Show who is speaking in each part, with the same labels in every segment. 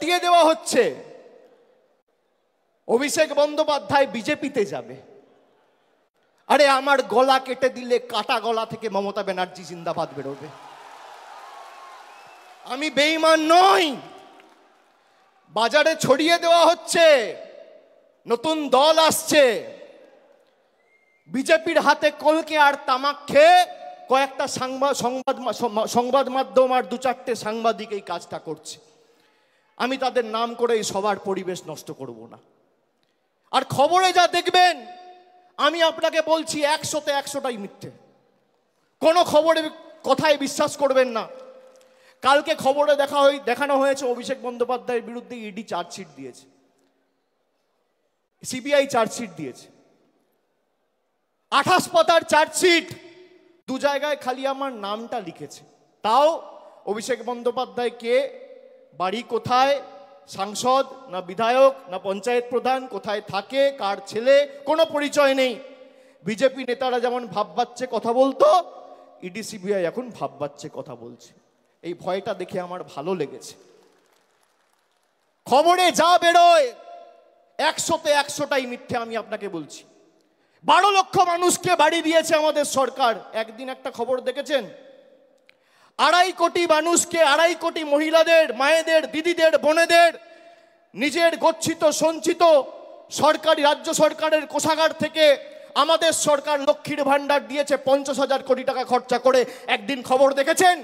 Speaker 1: রটিয়ে দেওয়া হচ্ছে অভিষেক বন্দ্যোপাধ্যায় বিজেপিতে যাবে। আরে আমার গলা কেটে দিলে কাটা গলা থেকে মমতা ব্যানার্জি জিন্দাবাদ বেরোবে। আমি বেঈমান নই। বাজারে ছড়িয়ে দেওয়া হচ্ছে নতুন দল আসছে, বিজেপির হাতে কলকে আর তামাক খেয়ে কয়েকটা সংবাদ মাধ্যম আর দু চারটে সাংবাদিক এই কাজটা করছে। আমি তাদের নাম করে এই সবার পরিবেশ নষ্ট করব না। আর খবরে যা দেখবেন, আমি আপনাকে বলছি 100তে 100টাই মিথ্যে। কোনো খবরের কথায় বিশ্বাস করবেন না। কালকে খবরে দেখানো হয়েছে অভিষেক বন্দ্যোপাধ্যায়ের বিরুদ্ধে ইডি চার্জশিট দিয়েছে, সিবিআই চার্জশিট দিয়েছে, 28 পাতার চার্জশিট। 2 জায়গায় খালি আমার নামটা লিখেছে। তাও অভিষেক বন্দ্যোপাধ্যায় কে, বাড়ি কোথায়, সাংসদ না বিধায়ক না পঞ্চায়েত প্রধান, কোথায় থাকে, কার ছেলে, কোনো পরিচয় নেই। বিজেপি নেতারা যেমন ভাববাচ্ছে কথা বলতো, ইডি সিবিআই এখন ভাববাচ্ছে কথা বলছে। এই ভয়টা দেখে আমার ভালো লেগেছে। খবরে যা বেরোয় 100তে 100টাই মিথ্যে। আমি আপনাকে বলছি, 12 লক্ষ মানুষকে বাড়ি দিয়েছে আমাদের সরকার। একদিন একটা খবর দেখেছেন? 2.5 কোটি মানুষকে, 2.5 কোটি মহিলাদের, মায়েদের, দিদিদের, বোনেদের নিজের গচ্ছিত সঞ্চিত সরকারি রাজ্য সরকারের কোষাগার থেকে আমাদের সরকার লক্ষ্মীর ভান্ডার দিয়েছে 50,000 কোটি টাকা খরচা করে। একদিন খবর দেখেছেন?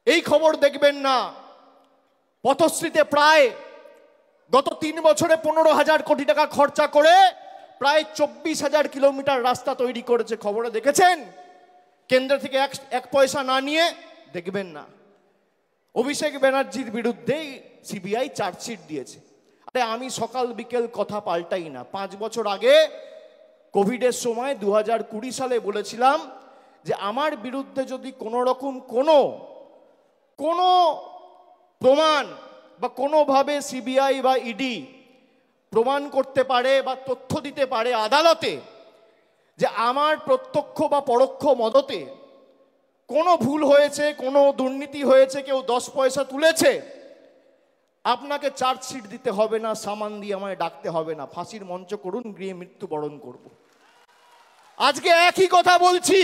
Speaker 1: এই খবর দেখবেন না। পথশ্রীতে প্রায় গত 3 বছরে 15,000 কোটি টাকা খরচা করে প্রায় 24,000 কিলোমিটার রাস্তা তৈরি করেছে। খবরে দেখেছেন? কেন্দ্র থেকে এক পয়সা না নিয়ে দেখবেন না। অভিষেক ব্যানার্জির বিরুদ্ধে সিবিআই চার্জশিট দিয়েছে। আরে আমি সকাল বিকেল কথা পাল্টাই না। 5 বছর আগে কোভিডের সময় 2020 সালে বলেছিলাম যে আমার বিরুদ্ধে যদি কোনো রকম কোনো প্রমাণ বা কোনোভাবে সিবিআই বা ইডি প্রমাণ করতে পারে বা তথ্য দিতে পারে আদালতে যে আমার প্রত্যক্ষ বা পরোক্ষ মদতে কোনো ভুল হয়েছে, কোনো দুর্নীতি হয়েছে, কেউ 10 পয়সা তুলেছে, আপনাকে চার্জশিট দিতে হবে না, সামান দিয়ে আমায় ডাকতে হবে না, ফাঁসির মঞ্চ করুন, গৃহে মৃত্যুবরণ করব। আজকে একই কথা বলছি।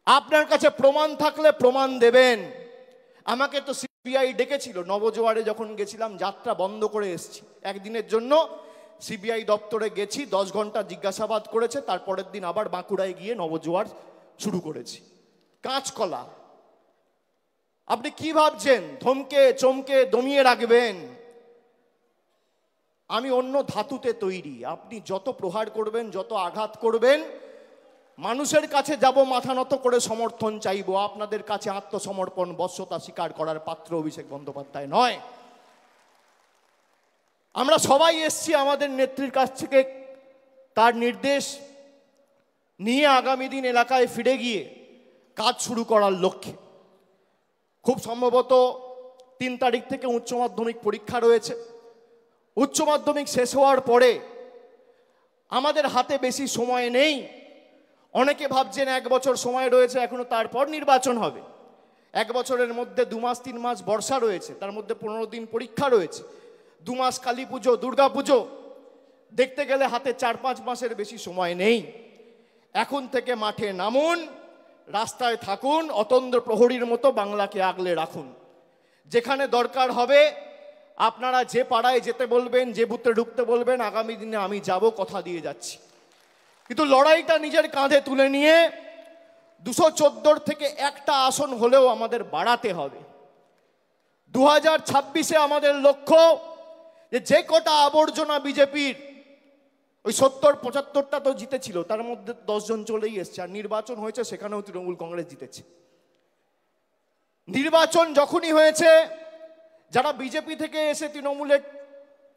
Speaker 1: আপনার কাছে প্রমাণ থাকলে প্রমাণ দেবেন। আমাকে তো সিবিআই ডেকেছিল নবজোয়ারে, যখন গেছিলাম যাত্রা বন্ধ করে এসেছি একদিনের জন্য। সিবিআই দপ্তরে গেছি, 10 ঘন্টা জিজ্ঞাসাবাদ করেছে। তারপরের দিন আবার বাঁকুড়ায় গিয়ে নবজোয়ার শুরু করেছি। কাঁচকলা। আপনি কি ভাবছেন ধমকে চমকে দমিয়ে রাখবেন? আমি অন্য ধাতুতে তৈরি। আপনি যত প্রহার করবেন, যত আঘাত করবেন, মানুষের কাছে যাব মাথা নত করে সমর্থন চাইবো। আপনাদের কাছে আত্মসমর্পণ, বশ্যতা স্বীকার করার পাত্র অভিষেক বন্দ্যোপাধ্যায় নয়। আমরা সবাই এসছি আমাদের নেত্রীর কাছ থেকে তার নির্দেশ নিয়ে আগামী দিন এলাকায় ফিরে গিয়ে কাজ শুরু করার লক্ষ্যে। খুব সম্ভবত 3 তারিখ থেকে উচ্চ মাধ্যমিক পরীক্ষা রয়েছে। উচ্চ মাধ্যমিক শেষ হওয়ার পরে আমাদের হাতে বেশি সময় নেই। অনেকে ভাবছেন 1 বছর সময় রয়েছে এখনো, তারপর নির্বাচন হবে। 1 বছরের মধ্যে 2 মাস 3 মাস বর্ষা রয়েছে, তার মধ্যে 15 দিন পরীক্ষা রয়েছে, 2 মাস কালী পুজো, দুর্গা পুজো। দেখতে গেলে হাতে 4-5 মাসের বেশি সময় নেই। এখন থেকে মাঠে নামুন, রাস্তায় থাকুন, অতন্দ্র প্রহরীর মতো বাংলাকে আগলে রাখুন। যেখানে দরকার হবে আপনারা যে পাড়ায় যেতে বলবেন, যে বুথে ঢুকতে বলবেন, আগামী দিনে আমি যাব, কথা দিয়ে যাচ্ছি। কিন্তু লড়াইটা নিজের কাঁধে তুলে নিয়ে 214 থেকে একটা আসন হলেও আমাদের বাড়াতে হবে। 2026-এ আমাদের লক্ষ্য যে কটা আবর্জনা বিজেপির, ওই 70-75টা তো জিতেছিল, তার মধ্যে 10 জন চলেই এসছে। আর নির্বাচন হয়েছে, সেখানেও তৃণমূল কংগ্রেস জিতেছে। নির্বাচন যখনই হয়েছে, যারা বিজেপি থেকে এসে তৃণমূলের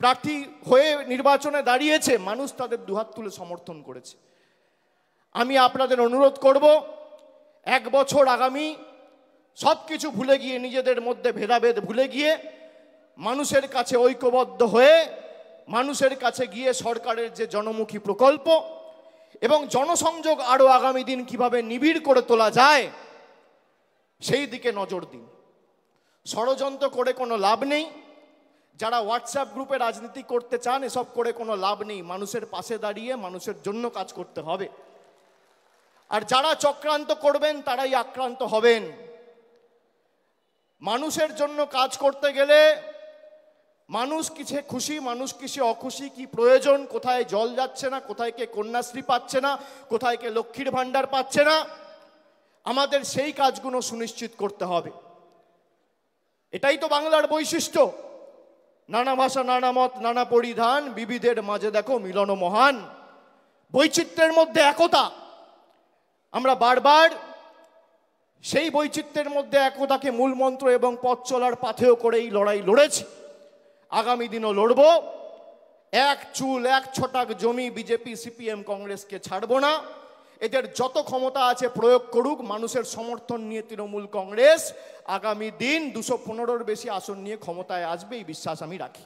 Speaker 1: প্রার্থী হয়ে নির্বাচনে দাঁড়িয়েছে, মানুষ তাদের দুহাত তুলে সমর্থন করেছে। আমি আপনাদের অনুরোধ করব, 1 বছর আগামী সব কিছু ভুলে গিয়ে, নিজেদের মধ্যে ভেদাভেদ ভুলে গিয়ে, মানুষের কাছে ঐক্যবদ্ধ হয়ে, মানুষের কাছে গিয়ে সরকারের যে জনমুখী প্রকল্প এবং জনসংযোগ আরো আগামী দিন কিভাবে নিবিড় করে তোলা যায়, সেই দিকে নজর দিন। ষড়যন্ত্র করে কোনো লাভ নেই। যারা হোয়াটসঅ্যাপ গ্রুপে রাজনীতি করতে চান, এসব করে কোনো লাভ নেই। মানুষের পাশে দাঁড়িয়ে মানুষের জন্য কাজ করতে হবে। আর যারা চক্রান্ত করবেন তারাই আক্রান্ত হবেন। মানুষের জন্য কাজ করতে গেলে মানুষ কিসে খুশি, মানুষ কিসে অখুশি, কি প্রয়োজন, কোথায় জল যাচ্ছে না, কোথায় কে কন্যাশ্রী পাচ্ছে না, কোথায় কে লক্ষ্মীর ভাণ্ডার পাচ্ছে না, আমাদের সেই কাজগুলো সুনিশ্চিত করতে হবে। এটাই তো বাংলার বৈশিষ্ট্য। নানা ভাষা, নানা মত, নানা পরিধান, বিবিধের মাঝে দেখো মিলন মহান। বৈচিত্র্যের মধ্যে একতা। আমরা বারবার সেই বৈচিত্র্যের মধ্যে একতাকে মূল মন্ত্র এবং পথ চলার পাথেয় করে এই লড়াই লড়েছি, আগামী দিনও লড়ব। এক চুল এক ছটাক জমি বিজেপি সিপিএম কংগ্রেসকে ছাড়ব না। এদের যত ক্ষমতা আছে প্রয়োগ করুক। মানুষের সমর্থন নিয়ে তৃণমূল কংগ্রেস আগামী দিন 215-র বেশি আসন নিয়ে ক্ষমতায় আসবে, এই বিশ্বাস আমি রাখি।